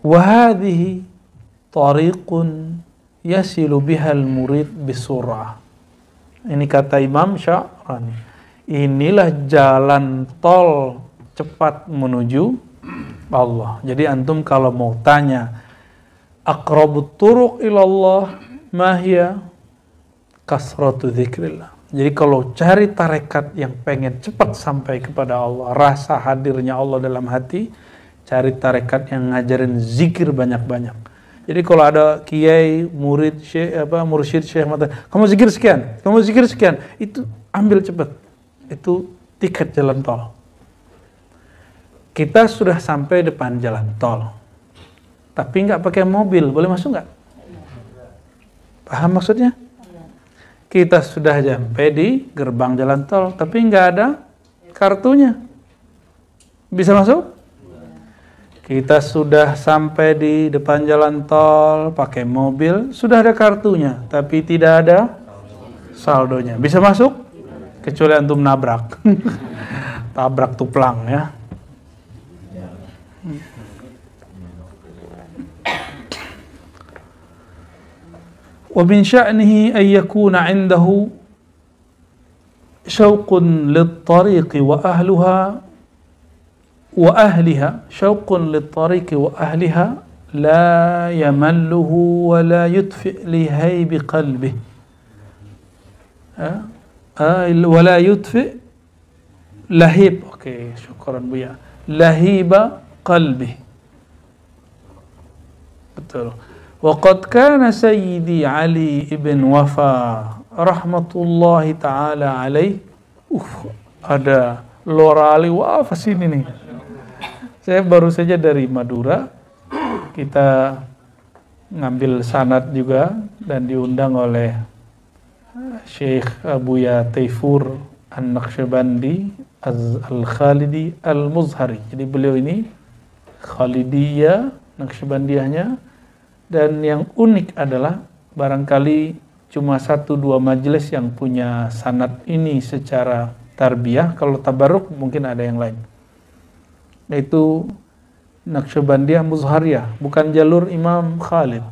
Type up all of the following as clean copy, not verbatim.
Wa hadhihi tariqun yasilu bihal murid bisur'ah. Ini kata Imam Sya'rani. Inilah jalan tol cepat menuju Allah. Jadi antum kalau mau tanya aqrabut turuq ilallah mahya kasratu dzikrillah. Jadi kalau cari tarekat yang pengen cepat sampai kepada Allah, rasa hadirnya Allah dalam hati, cari tarekat yang ngajarin zikir banyak-banyak. Jadi kalau ada kiai, murid, mursyid, syekh mata, kamu zikir sekian, itu ambil cepat. Itu tiket jalan tol. Kita sudah sampai depan jalan tol, tapi nggak pakai mobil, boleh masuk nggak? Paham maksudnya? Kita sudah sampai di gerbang jalan tol, tapi nggak ada kartunya. Bisa masuk? Kita sudah sampai di depan jalan tol, pakai mobil, sudah ada kartunya, tapi tidak ada saldonya. Bisa masuk? Kecuali antum nabrak. Tabrak tuplang ya. ومن شأنه أن يكون عنده شوق للطريق وأهلها شوق للطريق وأهلها لا يمله ولا يطفئ لهيب قلبه ولا يطفئ لهيب شكرا بيا لهيب قلبه. betul. وقد كان سيدي علي بن وفا رحمة الله تعالى عليه. Ada Lora Ali Wafa sini nih. Saya baru saja dari Madura. Kita ngambil sanad juga dan diundang oleh Syekh Buya Taifur An-Naqsyabandi Al-Khalidi Al-Muzhari. Jadi beliau ini Khalidiyah, Naqsyabandiyahnya. Dan yang unik adalah barangkali cuma 1-2 majelis yang punya sanad ini secara tarbiyah. Kalau tabarruk mungkin ada yang lain. Yaitu Naqsyabandiyah Muzhariyah, bukan jalur Imam Khalid.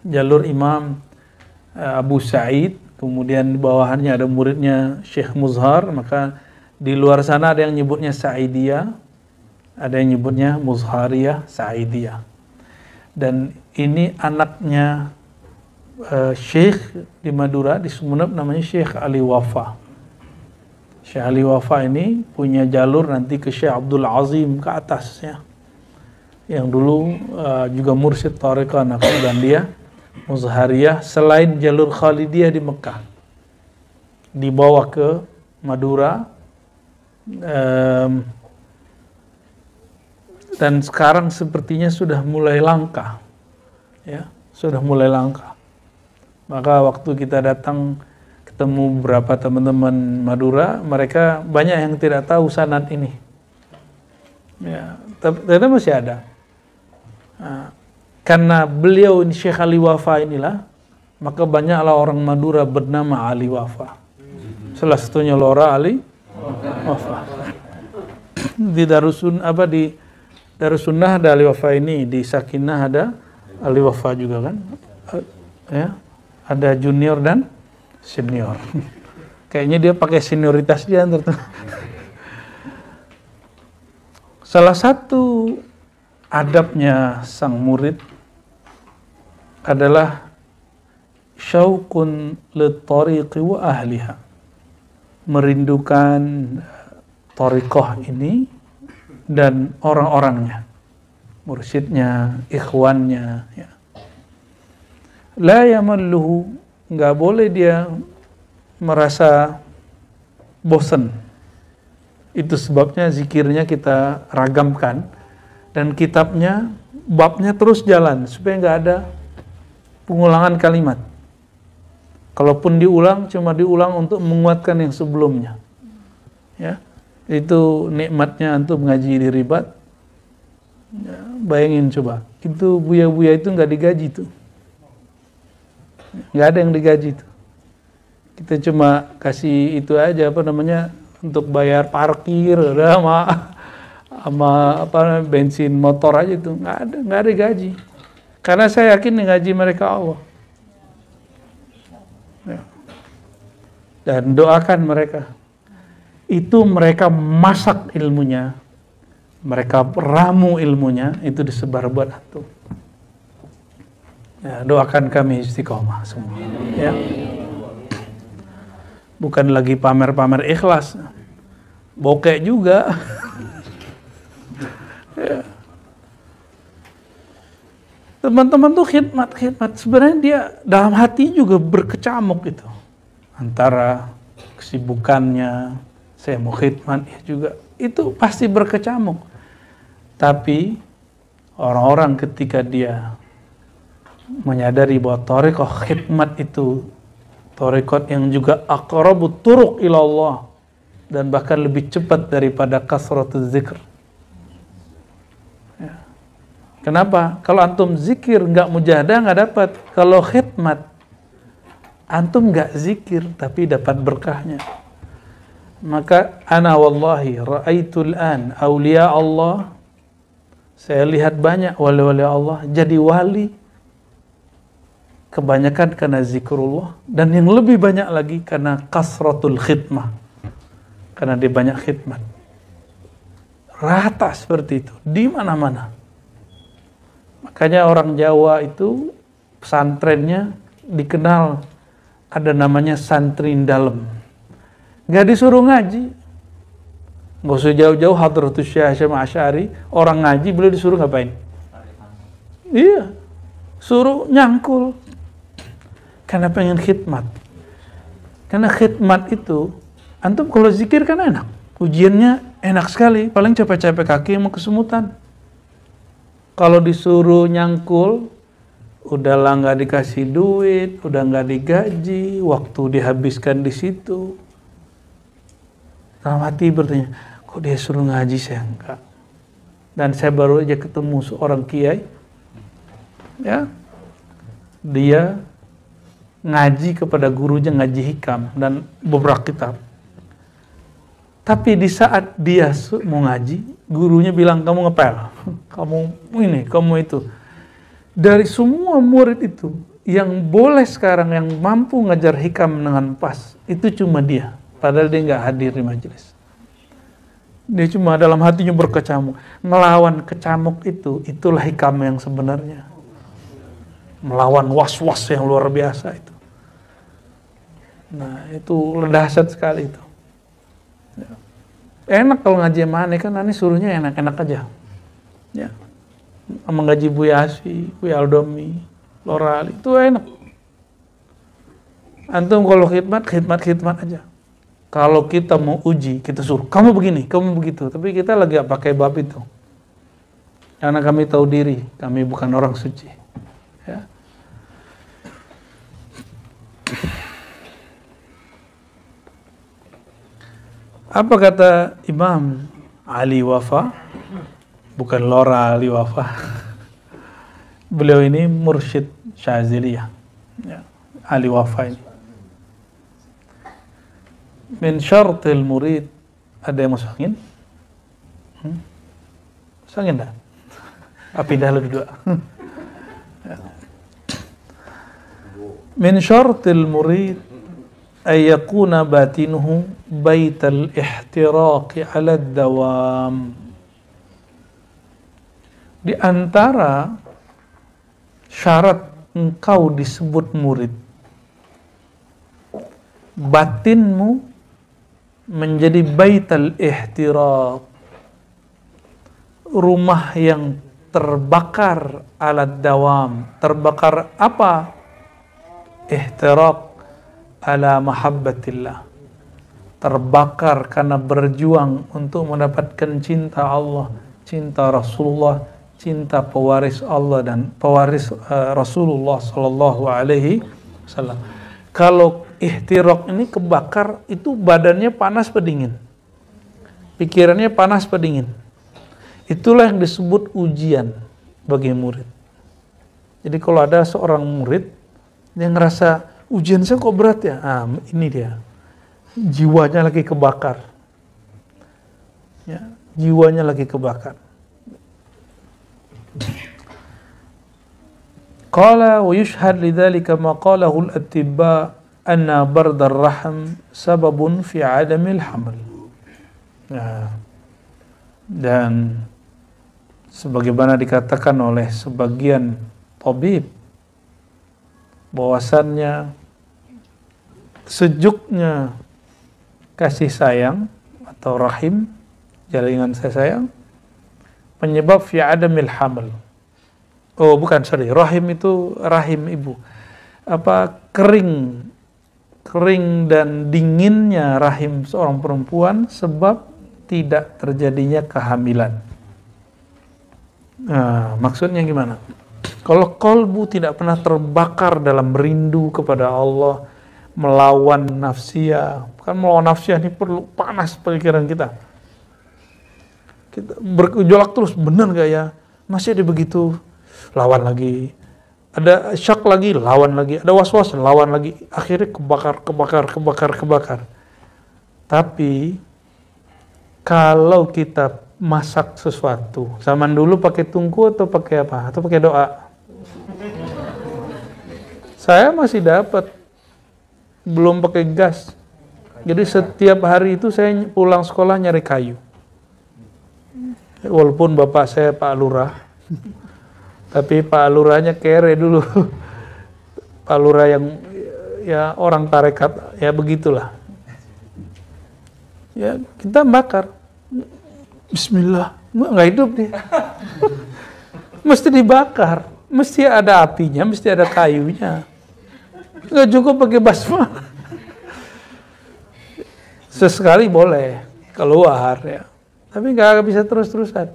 Jalur Imam Abu Sa'id, kemudian di bawahannya ada muridnya Syekh Muzhar, maka di luar sana ada yang nyebutnya Sa'idiyah, ada yang nyebutnya Muzhariyah, Sa'idiyah. Dan ini anaknya Syekh di Madura, di Sumeneb, namanya Syekh Ali Wafa. Syekh Ali Wafa ini punya jalur nanti ke Syekh Abdul Azim ke atas ya. Yang dulu juga mursyid Tariqah Naqsyabandiyah Muzhariyah, selain jalur Khalidiyah di Mekah. Dibawa ke Madura. Dan sekarang sepertinya sudah mulai langka, ya, sudah mulai langka. Maka waktu kita datang ketemu beberapa teman-teman Madura, mereka banyak yang tidak tahu sanad ini. Ya, ternyata masih ada. Nah, karena beliau ini Syekh Ali Wafa inilah, maka banyaklah orang Madura bernama Ali Wafa. Salah satunya Lora Ali Wafa. Di Darussunnah ada Ali Wafa ini, di Sakinah ada Ali Wafa juga kan, ya, ada junior dan senior. Kayaknya dia pakai senioritas dia tertentu. Salah satu adabnya sang murid adalah syauqun lit-tariqi wa ahliha, merindukan thariqah ini dan orang-orangnya, mursyidnya, ikhwannya ya. La yamalluhu, nggak boleh dia merasa bosan. Itu sebabnya zikirnya kita ragamkan dan kitabnya, babnya terus jalan supaya nggak ada pengulangan kalimat. Kalaupun diulang, cuma diulang untuk menguatkan yang sebelumnya ya. Itu nikmatnya antum ngaji di Ribat. Ya, bayangin coba, itu buya-buya itu nggak digaji tuh, nggak ada yang digaji tuh. Kita cuma kasih itu aja untuk bayar parkir, sama bensin motor aja itu nggak ada gaji. Karena saya yakin yang gaji mereka Allah. Ya. Dan doakan mereka. Itu mereka masak ilmunya, mereka ramu ilmunya, itu disebar buat antum. Ya, doakan kami istiqomah semua. Ya. Bukan lagi pamer-pamer ikhlas, bokek juga. Ya. Teman-teman tuh khidmat. Sebenarnya dia dalam hati juga berkecamuk itu. Antara kesibukannya, saya mau khidmat ya juga. Itu pasti berkecamuk. Tapi orang-orang ketika dia menyadari bahwa thariqah khidmat itu thariqat yang juga aqrabut turuq ila Allah dan bahkan lebih cepat daripada kasratuz zikr. Ya. Kenapa? Kalau antum zikir nggak mujahadah nggak dapat. Kalau khidmat antum nggak zikir tapi dapat berkahnya. Maka ana wallahi ra'aitul an auliya Allah, saya lihat banyak wali-wali Allah jadi wali kebanyakan karena zikrullah, dan yang lebih banyak lagi karena kasratul khidmah, karena dia banyak khidmat. Rata seperti itu di mana-mana. Makanya orang Jawa itu pesantrennya dikenal ada namanya santri dalam. Gak disuruh ngaji, gak usah jauh-jauh Hadratus Syekh Hasyim Asy'ari, orang ngaji beliau disuruh ngapain? Iya, suruh nyangkul. Karena pengen khidmat. Karena khidmat itu, antum kalau zikir kan enak. Ujiannya enak sekali, paling capek-capek kaki mau kesemutan. Kalau disuruh nyangkul, udahlah nggak dikasih duit, udah nggak digaji, waktu dihabiskan di situ. Dalam hati bertanya, kok dia suruh ngaji saya enggak? Dan saya baru aja ketemu seorang kiai, ya, dia ngaji kepada gurunya, ngaji hikam dan beberapa kitab. Tapi di saat dia mau ngaji, gurunya bilang kamu ngepel, kamu ini, kamu itu. Dari semua murid itu, yang boleh sekarang yang mampu ngajar hikam dengan pas, itu cuma dia. Padahal dia nggak hadir di majelis. Dia cuma dalam hatinya berkecamuk. Melawan kecamuk itu, itulah hikam yang sebenarnya. Melawan was-was yang luar biasa itu. Nah, itu dahsyat sekali itu. Ya. Enak kalau ngaji mana kan, aneh suruhnya enak-enak aja. Ya. Menggaji Buya Asfi, Buya Aldomi, Loral, itu enak. Antum kalau khidmat aja. Kalau kita mau uji, kita suruh, kamu begini, kamu begitu. Tapi kita lagi gak pakai bab itu. Karena kami tahu diri, kami bukan orang suci. Ya. Apa kata Imam Ali Wafa? Bukan Lora Ali Wafa. Beliau ini mursyid Syaziliyah. Ya. Ali Wafa ini. Min syartil murid, ada yang masuk angin? Masuk angin dah? Pindah lu dua. Min syartil murid ay yakuna batinuhu baital ihtiraqi ala dawam. Di antara syarat engkau disebut murid, batinmu menjadi baital ihtiraq, rumah yang terbakar ala dawam. Terbakar apa? Ihtiraq ala mahabbatillah, terbakar karena berjuang untuk mendapatkan cinta Allah, cinta Rasulullah, cinta pewaris Allah dan pewaris Rasulullah sallallahu alaihi wasallam. Kalau ihtiraq ini kebakar, itu badannya panas pedingin, pikirannya panas pedingin. Itulah yang disebut ujian bagi murid. Jadi kalau ada seorang murid yang ngerasa ujian saya kok berat ya, ini dia, jiwanya lagi kebakar. Ya, jiwanya lagi kebakar. Qala wa yushhad lidzalika ma qalahu al-atibba anna bardar rahim sababun fi adamil haml. Nah, dan sebagaimana dikatakan oleh sebagian tabib bahwasannya sejuknya kasih sayang atau rahim, jaringan saya sayang, penyebab fi adamil haml. Oh bukan, sorry, rahim itu rahim ibu. Kering dan dinginnya rahim seorang perempuan sebab tidak terjadinya kehamilan. Nah, maksudnya gimana? Kalau kolbu tidak pernah terbakar dalam rindu kepada Allah, melawan nafsiyah, kan melawan nafsiyah ini perlu panas pikiran kita. Kita bergejolak terus, benar gak ya? Masih ada begitu, lawan lagi. Ada syak lagi, lawan lagi. Ada was-was, lawan lagi. Akhirnya kebakar. Tapi kalau kita masak sesuatu, zaman dulu pakai tungku atau pakai apa? Atau pakai doa? Saya masih dapat, belum pakai gas. Jadi setiap hari itu saya pulang sekolah nyari kayu. Walaupun bapak saya Pak Lurah, tapi Pak Lurahnya kere dulu. Pak Lurah yang ya orang tarekat, ya begitulah. Ya kita bakar. Bismillah, nggak hidup dia. Mesti dibakar, mesti ada apinya, mesti ada kayunya. Nggak cukup pakai basma. Sesekali boleh keluar ya, tapi nggak bisa terus-terusan.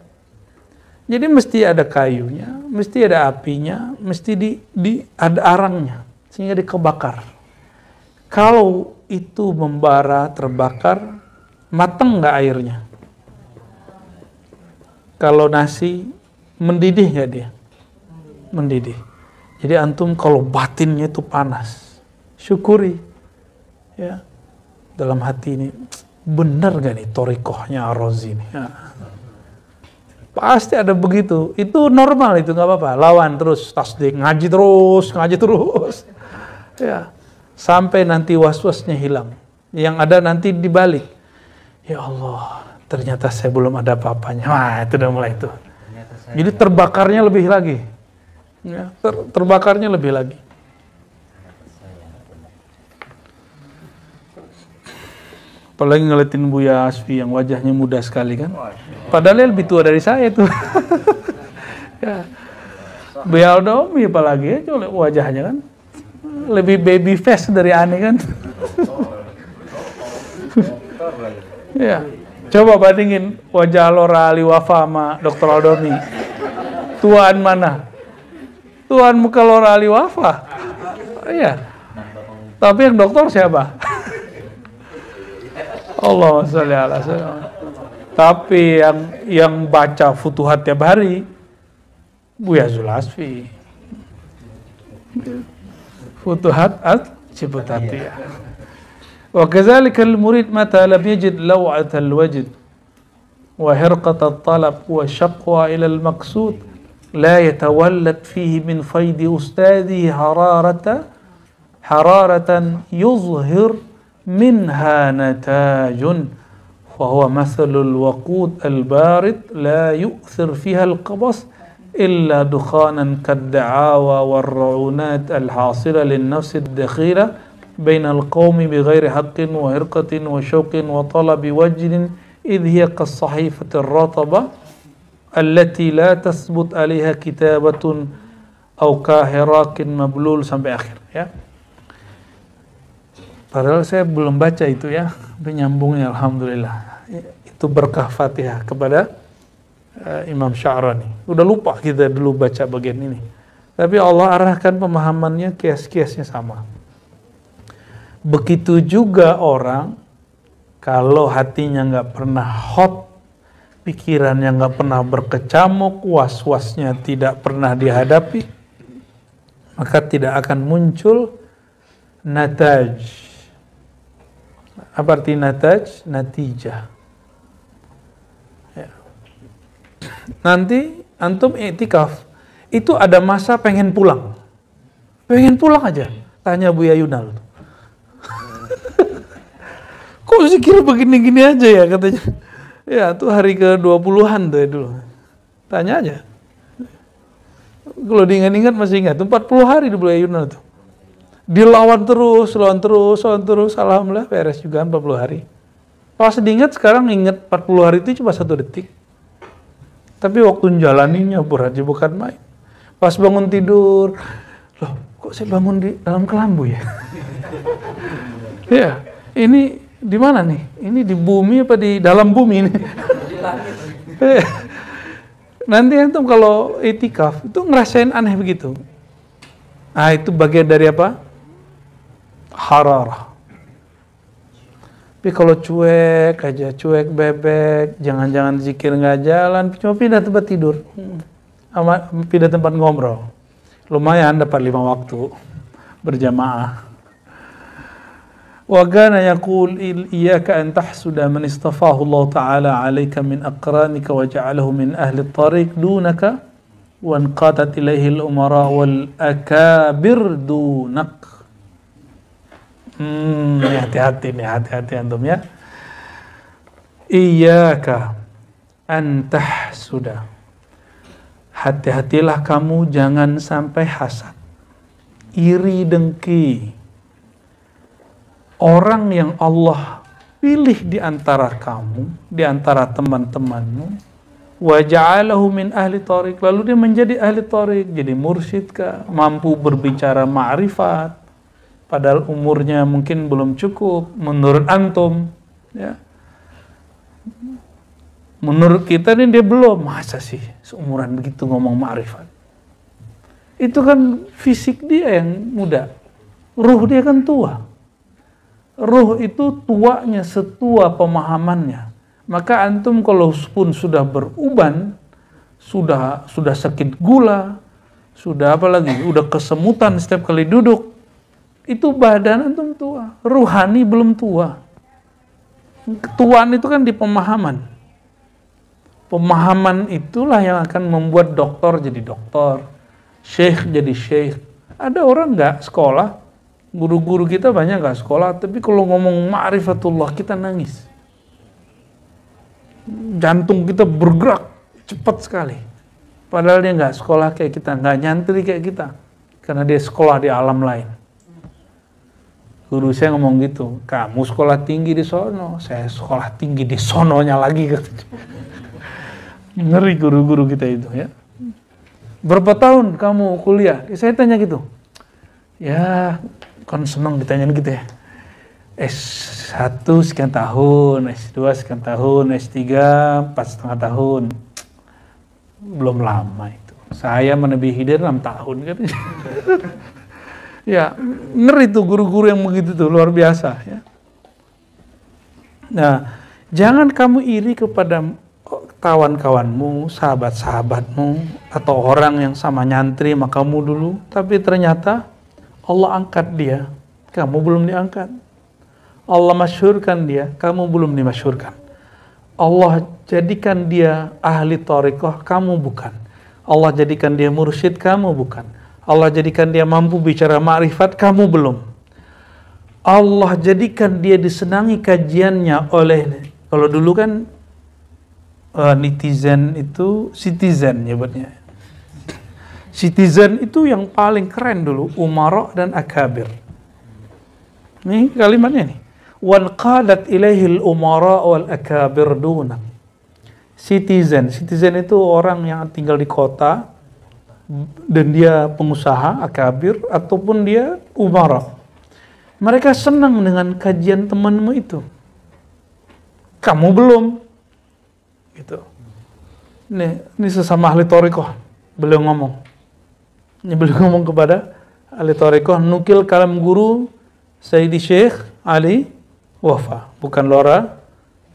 Jadi mesti ada kayunya, mesti ada apinya, mesti ada arangnya sehingga dikebakar. Kalau itu membara, terbakar, mateng nggak airnya? Kalau nasi mendidih nggak dia? Mendidih. Jadi antum kalau batinnya itu panas, syukuri ya dalam hati ini, benar gak nih torikohnya Ar-Razi ini? Ya. Pasti ada begitu. Itu normal, itu nggak apa-apa. Lawan terus, tasdik, ngaji terus, ya sampai nanti was-wasnya hilang. Yang ada nanti dibalik. Ya Allah, ternyata saya belum ada apa-apanya. Wah, itu udah mulai itu. Jadi terbakarnya lebih lagi. Ya, terbakarnya lebih lagi. Apalagi ngeliatin Buya Asfi yang wajahnya muda sekali kan. Padahal dia lebih tua dari saya tuh. Ya. Buya Aldomi apalagi ya, coba wajahnya kan. Lebih baby face dari Ani kan. Ya. Coba bandingin wajah Lora Ali Wafa sama Dr. Aldomi. Tuaan mana? Tuan muka Lora Ali Wafa. Iya. Tapi yang dokter siapa? Allahumma sholli ala sayyidina. Tapi yang baca Futuhat tiap hari Buya Zulasfi. Futuhat Ciputatiyah. Wa kadzalika al-murid mata lam yajid law'at al-wajd wa hirqat at-talab wa shaqwa ila al-maqsud لا يتولد فيه من فيض أستاذه حرارة يظهر منها نتاج وهو مثل الوقود البارد لا يؤثر فيها القبس إلا دخانا كالدعاوى والرعونات الحاصلة للنفس الدخيلة بين القوم بغير حق وهرقة وشوق وطلب وجد إذ هي كالصحيفة الرطبة allati la tasbut alaiha kitabatun au kahirakin mablul sampai akhir ya. Padahal saya belum baca itu ya, penyambungnya alhamdulillah. Itu berkah Fatihah kepada Imam Sya'rani. Udah lupa kita dulu baca bagian ini. Tapi Allah arahkan pemahamannya, kias-kiasnya sama. Begitu juga orang kalau hatinya nggak pernah hot, pikirannya nggak pernah berkecamuk, was-wasnya tidak pernah dihadapi, maka tidak akan muncul nataj. Apa arti nataj? Natijah. Ya. nanti antum iktikaf, itu ada masa pengen pulang aja. Tanya Buya Yunal. Kok zikir begini-gini aja ya katanya. Ya tuh hari ke-20-an tuh ya dulu. Tanya aja. Kalau diingat-ingat masih ingat, 40 hari di Buya Yunal tuh. Dilawan terus, alhamdulillah beres juga 40 hari. Pas diingat sekarang ingat 40 hari itu cuma 1 detik. Tapi waktu menjalaninya berat, bukan main. Pas bangun tidur, loh kok saya bangun di dalam kelambu ya? Ya, ini di mana nih? Ini di bumi apa di dalam bumi ini? Nanti antum kalau itikaf itu ngerasain aneh begitu. Nah itu bagian dari apa? Hararah. Tapi kalau cuek aja, cuek bebek, jangan-jangan zikir nggak jalan, cuma pindah tempat tidur, pindah tempat ngobrol, lumayan dapat 5 waktu berjamaah. Wa kana yaqul iyyaka an tahsuda man istafahu Allah Ta'ala 'alaika min aqranika wa ja'alahu min ahli at-tariq dunaka wa anqatat ilayhi al-umara wal akabir dunak. Hati-hati antum ya. Iyyaka an tahsuda. Hati-hatilah kamu jangan sampai hasad, iri dengki orang yang Allah pilih di antara kamu, di antara teman-temanmu, wa ja'alahu min ahli thariq, lalu dia menjadi ahli thariq, jadi mursyid kah, mampu berbicara ma'rifat, padahal umurnya mungkin belum cukup menurut antum, ya. Menurut kita nih dia belum, masa sih seumuran begitu ngomong ma'rifat. Itu kan fisik dia yang muda, ruh dia kan tua. Ruh itu tuanya setua pemahamannya. Maka antum kalau pun sudah beruban, sudah sakit gula, sudah apa lagi, udah kesemutan setiap kali duduk, itu badan antum tua, ruhani belum tua. Ketuaan itu kan di pemahaman. Pemahaman itulah yang akan membuat dokter jadi dokter, syekh jadi syekh. Ada orang nggak sekolah, guru-guru kita banyak nggak sekolah, tapi kalau ngomong ma'rifatullah kita nangis. Jantung kita bergerak cepat sekali. Padahal dia nggak sekolah kayak kita, nggak nyantri kayak kita, karena dia sekolah di alam lain. Guru saya ngomong gitu, kamu sekolah tinggi di sono, saya sekolah tinggi di sononya lagi. Ngeri guru-guru kita itu ya. Berapa tahun kamu kuliah? Saya tanya gitu. Ya, kan senang ditanyain gitu ya. S1 sekian tahun, S2 sekian tahun, S3 4,5 tahun. Belum lama itu. Saya menebihi dia 6 tahun katanya. Ya, ngeri tuh guru-guru yang begitu tuh, luar biasa ya. Nah, jangan kamu iri kepada kawan-kawanmu, sahabat-sahabatmu, atau orang yang sama nyantri sama kamu dulu, tapi ternyata Allah angkat dia, kamu belum diangkat. Allah masyhurkan dia, kamu belum dimasyhurkan. Allah jadikan dia ahli thariqah, kamu bukan. Allah jadikan dia mursyid, kamu bukan. Allah jadikan dia mampu bicara ma'rifat, kamu belum. Allah jadikan dia disenangi kajiannya oleh, kalau dulu kan netizen itu citizen nyebutnya. Citizen itu yang paling keren dulu, umara dan akabir. Nih kalimatnya nih. Wan qadat ilaihil umara wal akabir dunak. Citizen itu orang yang tinggal di kota dan dia pengusaha akabir ataupun dia umara. Mereka senang dengan kajian temanmu itu. Kamu belum. Gitu. Ini sesama ahli thariqah. Beliau ngomong. Ini beliau ngomong kepada ahli thariqah, nukil kalam guru Sayyidi Syekh Ali Wafa, bukan Lora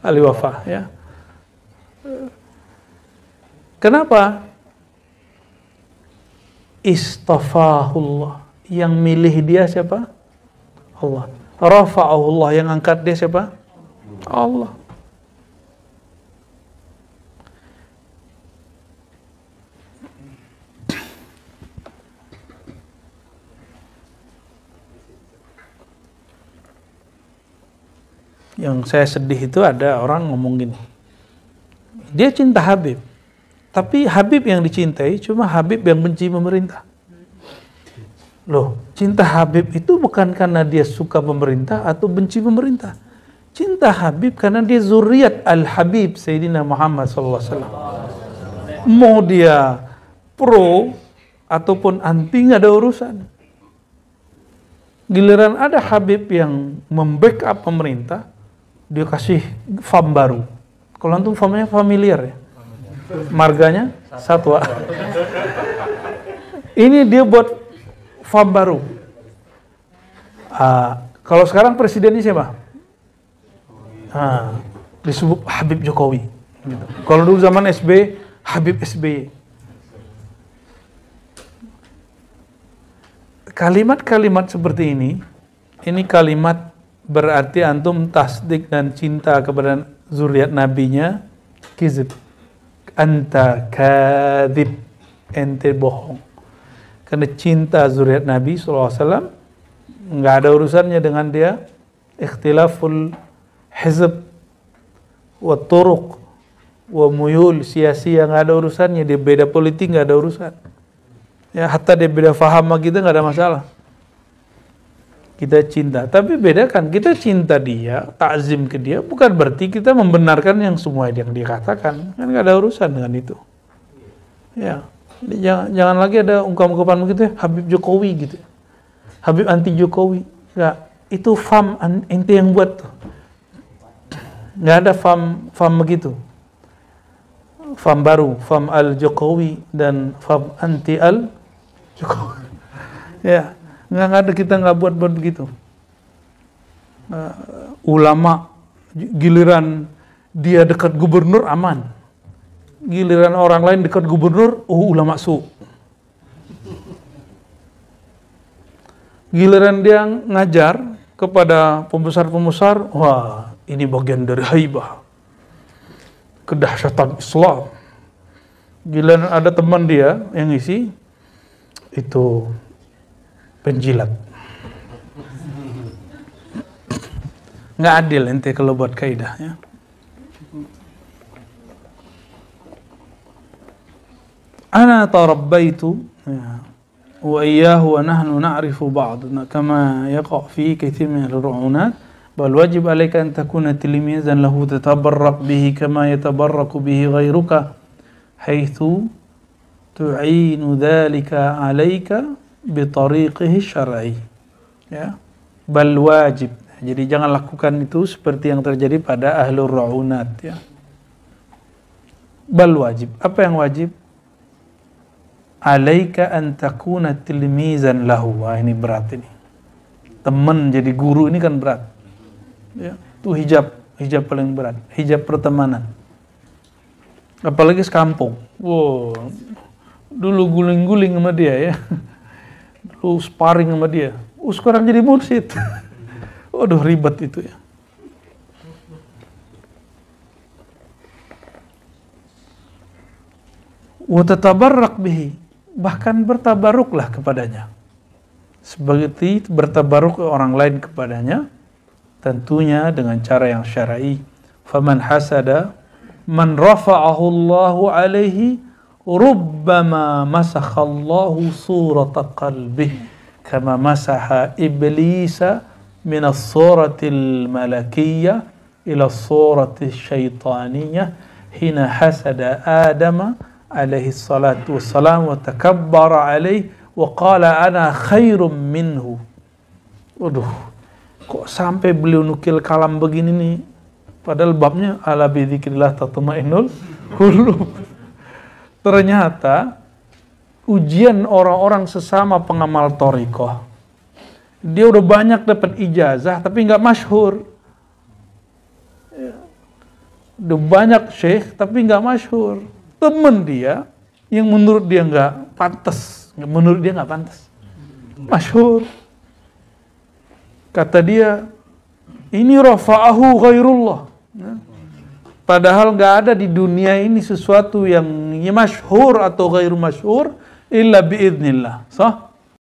Ali Wafa ya. Kenapa? Istafahullah, yang milih dia siapa? Allah. Rafa'ahullah, yang angkat dia siapa? Allah. Yang saya sedih itu ada orang ngomong gini, dia cinta Habib, tapi Habib yang dicintai cuma Habib yang benci pemerintah. Loh, cinta Habib itu bukan karena dia suka pemerintah atau benci pemerintah. Cinta Habib karena dia zuriat Al-Habib Sayyidina Muhammad SAW. Mau dia pro ataupun anti nggak ada urusan. Giliran ada Habib yang membackup pemerintah, dia kasih FAM baru. Kalau antum FAM-nya familiar ya, marganya Satwa. Ini dia buat FAM baru. Kalau sekarang presidennya siapa? Disebut Habib Jokowi. Gitu. Kalau dulu zaman SBY, Habib SBY. Kalimat-kalimat seperti ini kalimat berarti antum tasdik dan cinta kepada zuriat nabinya kizib. Anta kadhib, ente bohong. Karena cinta zuriat Nabi SAW nggak ada urusannya dengan dia ikhtilaful hizb wa turuq wa muyul, sia-sia nggak ada urusannya. Dia beda politik nggak ada urusan ya, hatta dia beda faham sama kita nggak ada masalah. Kita cinta, tapi bedakan kita cinta dia, takzim ke dia, bukan berarti kita membenarkan yang semua yang dia katakan, kan nggak ada urusan dengan itu ya. Jangan lagi ada ungkapan-ungkapan begitu ya, Habib Jokowi gitu, Habib anti Jokowi. Nggak, itu FAM ente yang buat tuh. Nggak ada FAM begitu. FAM baru, FAM al-Jokowi dan FAM anti al-Jokowi. Ya, nggak ada, kita nggak buat begitu. Ulama, giliran dia dekat gubernur aman. Giliran orang lain dekat gubernur, ulama su. Giliran dia ngajar kepada pembesar-pembesar, wah ini bagian dari haibah, kedahsyatan Islam. Giliran ada teman dia yang ngisi, itu penjilat. Nggak adil ente kalau buat kaidah ya. Ana tarabbaitu wa iyyahu wa nahnu na'rifu ba'dana kama yaqa fi kathir min al-ru'unat bal wajib 'alayka an takuna tilmizan lahu tatabarrak bihi kama yatabarraku bihi ghayruka haitsu tu'inu dhalika 'alayka bi tariqihi syar'i ya. Bal wajib, jadi jangan lakukan itu seperti yang terjadi pada ahlur ru'unat ya. Bal wajib, apa yang wajib? Alaika an takuna tilmizan lahu. Wah, ini berat ini. Teman jadi guru ini kan berat. Ya, itu hijab paling berat, hijab pertemanan. Apalagi sekampung. Wow. Dulu guling-guling sama dia ya. Dulu sparring sama dia. Sekarang jadi mursyid. Waduh, ribet itu ya. Wa tatabarrak bihi, bahkan bertabaruklah kepadanya, seperti bertabaruk orang lain kepadanya, tentunya dengan cara yang syar'i. Faman hasada man rafa'ahu Allahu alaihi rubbama masakhallahu surata qalbih kama masaha iblisa min as-suratil malakiyyah ila as-suratil syaitaniyah hina hasada Adama alaihi salatu wassalam wa takabbara alaihi wa qala ana khairum minhu. Waduh, kok sampai beliau nukil kalam begini nih, padahal babnya ala bidzikrillah tatma'innul qulub. Ternyata ujian orang-orang sesama pengamal thariqah, dia udah banyak dapat ijazah tapi nggak masyhur, udah banyak syekh tapi nggak masyhur. Temen dia yang menurut dia nggak pantas, masyhur. Kata dia, ini rafa'ahu ghairullah. Padahal nggak ada di dunia ini sesuatu yang masyhur atau ghairu masyhur illa biidznillah. Sah?